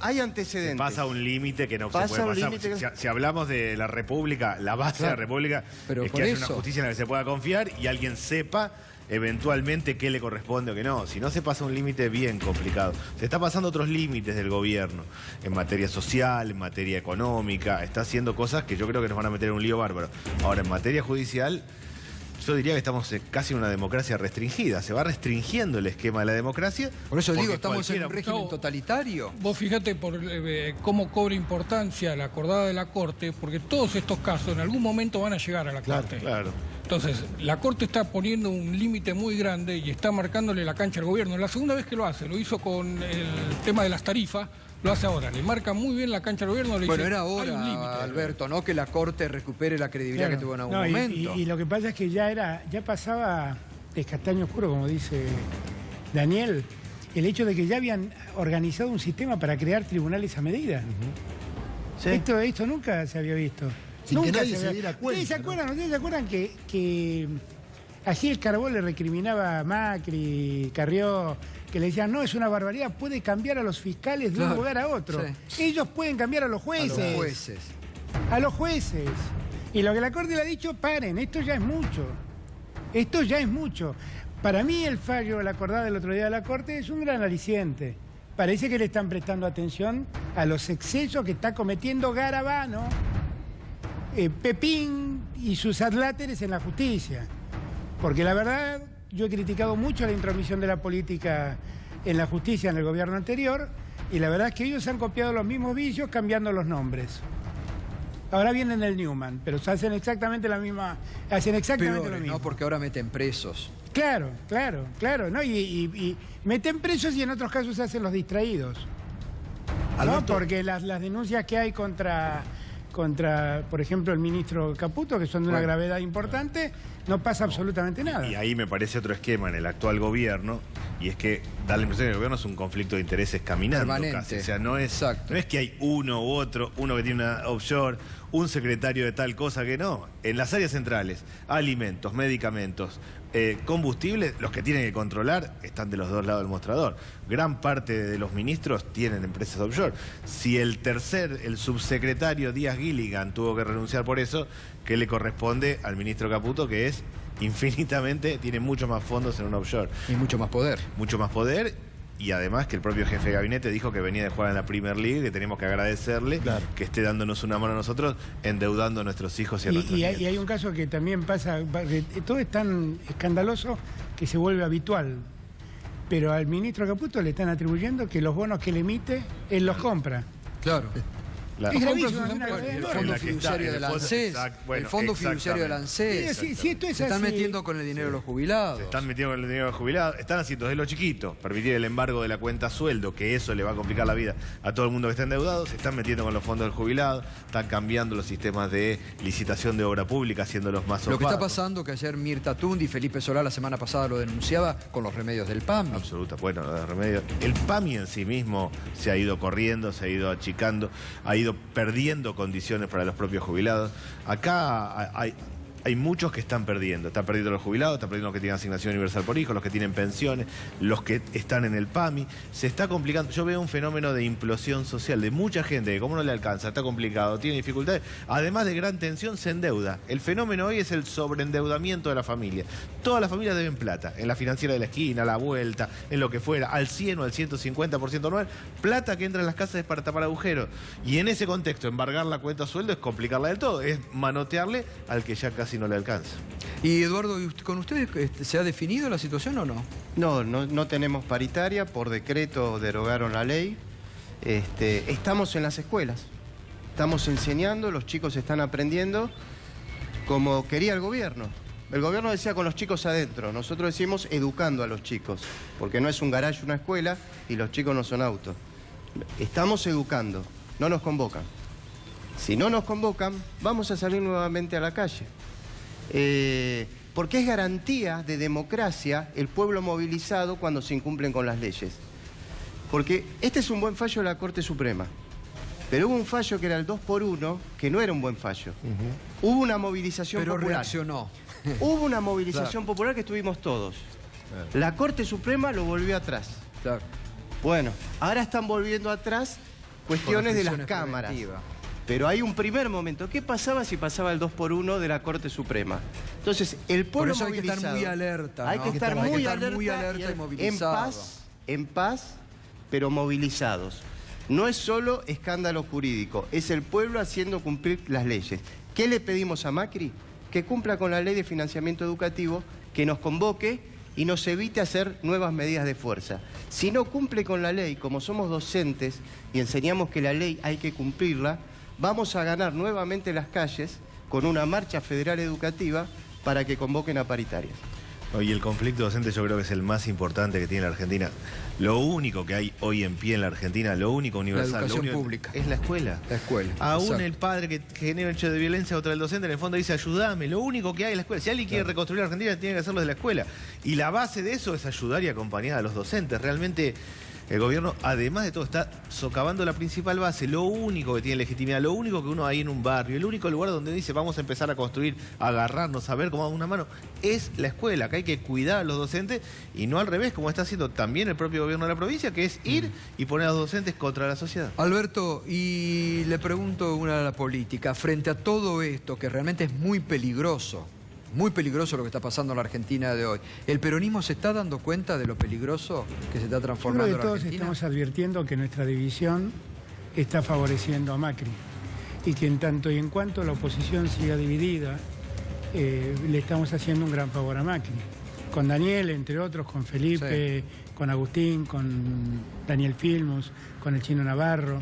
Hay antecedentes. Pasa un límite que no se puede pasar. Si hablamos de la República, la base de la República es que haya una justicia en la que se pueda confiar y alguien sepa eventualmente qué le corresponde o qué no. Si no, se pasa un límite bien complicado. Se está pasando otros límites del gobierno en materia social, en materia económica. Está haciendo cosas que yo creo que nos van a meter en un lío bárbaro. Ahora, en materia judicial, yo diría que estamos casi en una democracia restringida. Se va restringiendo el esquema de la democracia. Por eso digo, estamos en un régimen totalitario. Vos fíjate por cómo cobra importancia la acordada de la Corte, porque todos estos casos en algún momento van a llegar a la Corte. Claro. Entonces, la Corte está poniendo un límite muy grande y está marcándole la cancha al gobierno. La segunda vez que lo hace, lo hizo con el tema de las tarifas, lo hace ahora. Le marca muy bien la cancha al gobierno. Le bueno, dice, era hora, Alberto, ¿no? Que la Corte recupere la credibilidad que tuvo en algún momento. Y lo que pasa es que ya pasaba de castaño oscuro, como dice Daniel, el hecho de que ya habían organizado un sistema para crear tribunales a medida. ¿Sí? Esto nunca se había visto. Sin que nadie se diera cuenta. ¿Ustedes se acuerdan que a Gil Carbó le recriminaba a Macri, Carrió, que le decían, no, es una barbaridad, puede cambiar a los fiscales de un lugar a otro? Sí. Ellos pueden cambiar a los jueces. A los jueces. Y lo que la Corte le ha dicho, paren, esto ya es mucho. Esto ya es mucho. Para mí el fallo, la acordada del otro día de la Corte, es un gran aliciente. Parece que le están prestando atención a los excesos que está cometiendo Garabano, Pepín y sus adláteres en la justicia. Porque la verdad, yo he criticado mucho la intromisión de la política en la justicia en el gobierno anterior, y la verdad es que ellos han copiado los mismos vicios cambiando los nombres. Ahora vienen el Newman, pero hacen exactamente la misma, lo mismo. No, porque ahora meten presos. Claro, ¿no? Y meten presos y en otros casos se hacen los distraídos. ¿No? Porque las denuncias que hay contra, por ejemplo, el ministro Caputo, que son de una gravedad importante, no pasa absolutamente nada. Y ahí me parece otro esquema en el actual gobierno, y es que da la impresión que el gobierno es un conflicto de intereses caminando. Permanente. Casi. O sea, no es que hay uno u otro, uno que tiene una offshore, un secretario de tal cosa que no. En las áreas centrales, alimentos, medicamentos, combustibles, los que tienen que controlar están de los dos lados del mostrador. Gran parte de los ministros tienen empresas offshore. Si el subsecretario Díaz Gilligan tuvo que renunciar por eso, ¿qué le corresponde al ministro Caputo? Que es infinitamente, tiene muchos más fondos en un offshore. Y mucho más poder. Mucho más poder. Y además que el propio jefe de gabinete dijo que venía de jugar en la Premier League, que tenemos que agradecerle que esté dándonos una mano a nosotros, endeudando a nuestros hijos y a nuestros nietos. Y hay un caso que también pasa, que todo es tan escandaloso que se vuelve habitual. Pero al ministro Caputo le están atribuyendo que los bonos que le emite, él los compra. Claro. Es gravísimo, el fondo fiduciario del ANSES. El fondo fiduciario del ANSES. Si esto es se están así, metiendo con el dinero de los jubilados. Se están metiendo con el dinero de los jubilados. Están haciendo desde los chiquitos, permitir el embargo de la cuenta sueldo, que eso le va a complicar la vida a todo el mundo que está endeudado. Se están metiendo con los fondos del jubilado. Están cambiando los sistemas de licitación de obra pública, haciéndolos más Lo que está opacos. pasando, que ayer Mirta Tundi y Felipe Solá la semana pasada lo denunciaba con los remedios del PAMI. Absoluta, bueno, los remedios. El PAMI en sí mismo se ha ido corriendo, se ha ido achicando, ha ido perdiendo condiciones para los propios jubilados. Acá hay muchos que están perdiendo. Están perdiendo los jubilados, están perdiendo los que tienen asignación universal por hijo, los que tienen pensiones, los que están en el PAMI. Se está complicando. Yo veo un fenómeno de implosión social de mucha gente que como no le alcanza, está complicado, tiene dificultades. Además de gran tensión, se endeuda. El fenómeno hoy es el sobreendeudamiento de la familia. Todas las familias deben plata. En la financiera de la esquina, a la vuelta, en lo que fuera, al 100 o al 150% anual. Plata que entra en las casas para tapar agujeros. Y en ese contexto, embargar la cuenta sueldo es complicarla del todo. Es manotearle al que ya casi no le alcanza. Y Eduardo, ¿con ustedes se ha definido la situación o no? No tenemos paritaria, por decreto derogaron la ley. Estamos en las escuelas, estamos enseñando, los chicos están aprendiendo como quería el gobierno. El gobierno decía con los chicos adentro, nosotros decimos educando a los chicos, porque no es un garaje una escuela y los chicos no son autos. Estamos educando, no nos convocan. Si no nos convocan, vamos a salir nuevamente a la calle. Porque es garantía de democracia el pueblo movilizado cuando se incumplen con las leyes. Porque este es un buen fallo de la Corte Suprema, pero hubo un fallo que era el 2x1, que no era un buen fallo. Hubo una movilización popular. Pero reaccionó. Hubo una movilización popular que estuvimos todos. La Corte Suprema lo volvió atrás. Claro. Bueno, ahora están volviendo atrás cuestiones de las cámaras. Pero hay un primer momento. ¿Qué pasaba si pasaba el 2x1 de la Corte Suprema? Entonces, el pueblo Por eso movilizado... hay que estar muy alerta, ¿no? Hay que estar muy alerta y movilizado. En paz, pero movilizados. No es solo escándalo jurídico, es el pueblo haciendo cumplir las leyes. ¿Qué le pedimos a Macri? Que cumpla con la ley de financiamiento educativo, que nos convoque y nos evite hacer nuevas medidas de fuerza. Si no cumple con la ley, como somos docentes y enseñamos que la ley hay que cumplirla, vamos a ganar nuevamente las calles con una marcha federal educativa para que convoquen a paritarias. Y el conflicto docente yo creo que es el más importante que tiene la Argentina. Lo único que hay hoy en pie en la Argentina, lo único universal, la educación lo único pública. Es la escuela. La escuela. Aún exacto. el padre que genera un hecho de violencia contra el docente en el fondo dice ayúdame, lo único que hay es la escuela. Si alguien quiere reconstruir la Argentina tiene que hacerlo desde la escuela. Y la base de eso es ayudar y acompañar a los docentes. Realmente el gobierno, además de todo, está socavando la principal base, lo único que tiene legitimidad, lo único que uno hay en un barrio, el único lugar donde dice vamos a empezar a construir, a agarrarnos, a ver cómo damos una mano, es la escuela, que hay que cuidar a los docentes y no al revés, como está haciendo también el propio gobierno de la provincia, que es ir y poner a los docentes contra la sociedad. Alberto, y le pregunto una de la política, frente a todo esto, que realmente es muy peligroso lo que está pasando en la Argentina de hoy. ¿El peronismo se está dando cuenta de lo peligroso que se está transformando Yo creo que la todos Argentina? estamos advirtiendo que nuestra división está favoreciendo a Macri y que en tanto y en cuanto la oposición siga dividida, le estamos haciendo un gran favor a Macri. Con Daniel, entre otros, con Felipe, con Agustín, con Daniel Filmus, con el Chino Navarro,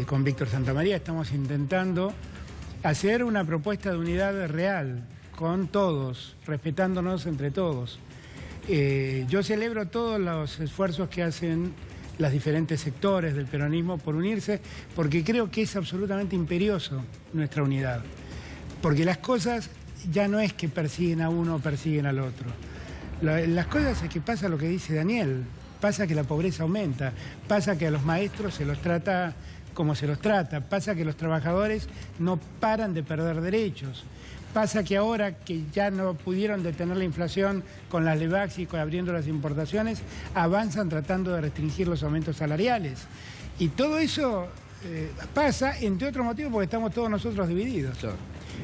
con Víctor Santamaría, estamos intentando hacer una propuesta de unidad real con todos, respetándonos entre todos. Yo celebro todos los esfuerzos que hacen los diferentes sectores del peronismo por unirse, porque creo que es absolutamente imperioso nuestra unidad. Porque las cosas ya no es que persiguen a uno o persiguen al otro. Las cosas es que pasa lo que dice Daniel, pasa que la pobreza aumenta, pasa que a los maestros se los trata como se los trata, pasa que los trabajadores no paran de perder derechos. Pasa que ahora que ya no pudieron detener la inflación con las LEVAX y abriendo las importaciones, avanzan tratando de restringir los aumentos salariales. Y todo eso pasa, entre otros motivos, porque estamos todos nosotros divididos. Claro.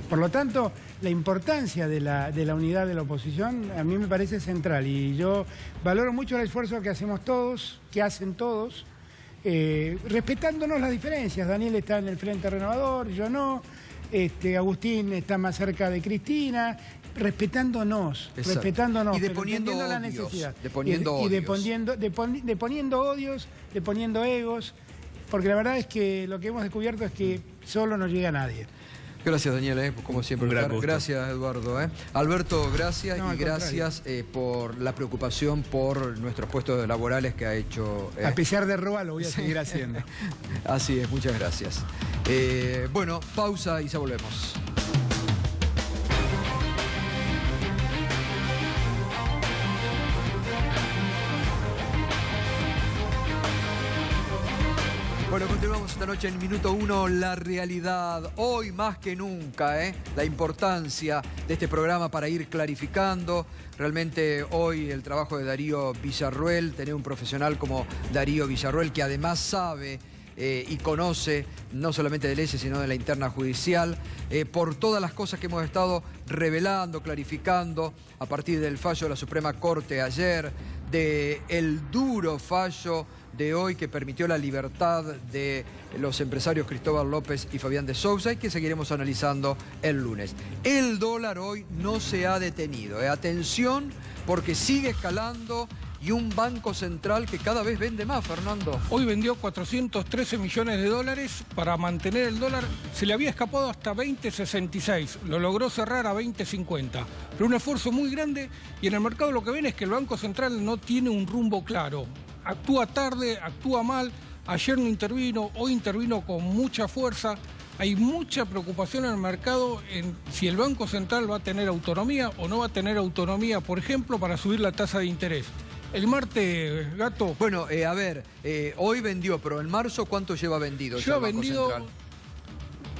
Por lo tanto, la importancia de la unidad de la oposición a mí me parece central. Y yo valoro mucho el esfuerzo que hacemos todos, que hacen todos, respetándonos las diferencias. Daniel está en el Frente Renovador, yo no. Agustín está más cerca de Cristina, respetándonos, y deponiendo odios, la necesidad. Deponiendo odios, deponiendo egos, porque la verdad es que lo que hemos descubierto es que solo no llega nadie. Gracias, Daniel, como siempre. Gracias, Eduardo. Alberto, gracias No, y gracias por la preocupación por nuestros puestos laborales que ha hecho. A pesar de robar, lo voy a seguir haciendo. Así es, muchas gracias. Bueno, pausa y ya volvemos. Bueno, continuamos esta noche en Minuto 1, la realidad. Hoy más que nunca, la importancia de este programa para ir clarificando. Realmente hoy el trabajo de Darío Villarruel, tener un profesional como Darío Villarruel que además sabe y conoce no solamente de leyes sino de la interna judicial, por todas las cosas que hemos estado revelando, clarificando a partir del fallo de la Suprema Corte ayer, del duro fallo de hoy que permitió la libertad de los empresarios Cristóbal López y Fabián de Sousa y que seguiremos analizando el lunes. El dólar hoy no se ha detenido. Atención, porque sigue escalando y un banco central que cada vez vende más, Fernando. Hoy vendió 413 millones de dólares para mantener el dólar. Se le había escapado hasta 20.66. Lo logró cerrar a 20.50. Pero un esfuerzo muy grande y en el mercado lo que ven es que el Banco Central no tiene un rumbo claro. Actúa tarde, actúa mal. Ayer no intervino, hoy intervino con mucha fuerza. Hay mucha preocupación en el mercado en si el Banco Central va a tener autonomía o no va a tener autonomía, por ejemplo, para subir la tasa de interés. El martes, Gato... Bueno, a ver, hoy vendió, pero en marzo, ¿cuánto lleva vendido? Yo he vendido...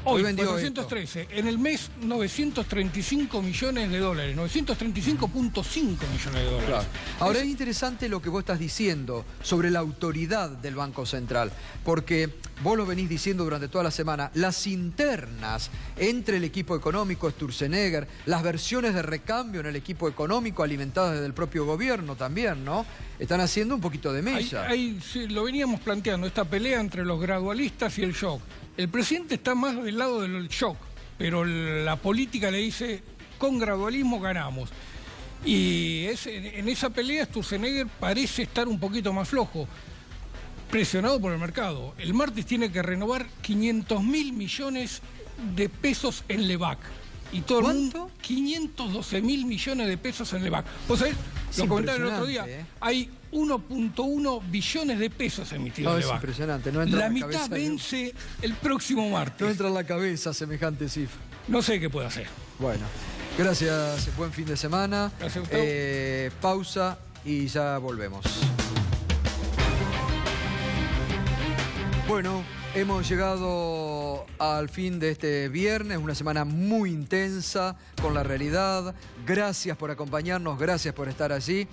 Hoy vendió 413. En el mes, 935 millones de dólares. 935.5 millones de dólares. Claro. Ahora es interesante lo que vos estás diciendo sobre la autoridad del Banco Central, porque vos lo venís diciendo durante toda la semana, las internas entre el equipo económico Sturzenegger, las versiones de recambio en el equipo económico alimentadas desde el propio gobierno también, ¿no? Están haciendo un poquito de mella. Sí, lo veníamos planteando, esta pelea entre los gradualistas y el shock. El presidente está más del lado del shock, pero la política le dice, con gradualismo ganamos. Y en esa pelea Sturzenegger parece estar un poquito más flojo, presionado por el mercado. El martes tiene que renovar 500.000 millones de pesos en LEVAC. Y todo ¿Cuánto? 512.000 millones de pesos en LEVAC. Vos sabés, lo comentaron el otro día, hay 1.1 billones de pesos emitidos en LEVAC. Es impresionante, no entra la en la mitad cabeza, vence el próximo martes. No entra en la cabeza semejante cifra. No sé qué puede hacer. Bueno, gracias, buen fin de semana. Gracias, Gustavo. Pausa y ya volvemos. Bueno, hemos llegado al fin de este viernes, una semana muy intensa con la realidad. Gracias por acompañarnos, gracias por estar allí.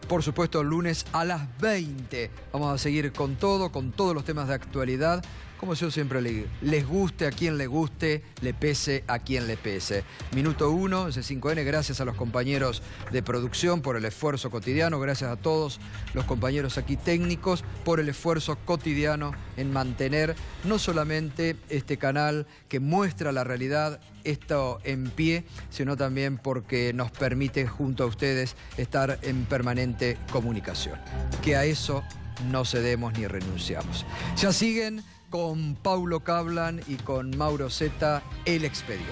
Por supuesto, el lunes a las 20 vamos a seguir con todos los temas de actualidad. Como yo siempre le digo, les guste a quien le guste, le pese a quien le pese. Minuto 1, C5N, gracias a los compañeros de producción por el esfuerzo cotidiano, gracias a todos los compañeros aquí técnicos por el esfuerzo cotidiano en mantener no solamente este canal que muestra la realidad, esto en pie, sino también porque nos permite junto a ustedes estar en permanente comunicación. Que a eso no cedemos ni renunciamos. Ya siguen con Paulo Cablan y con Mauro Zeta, El Expediente.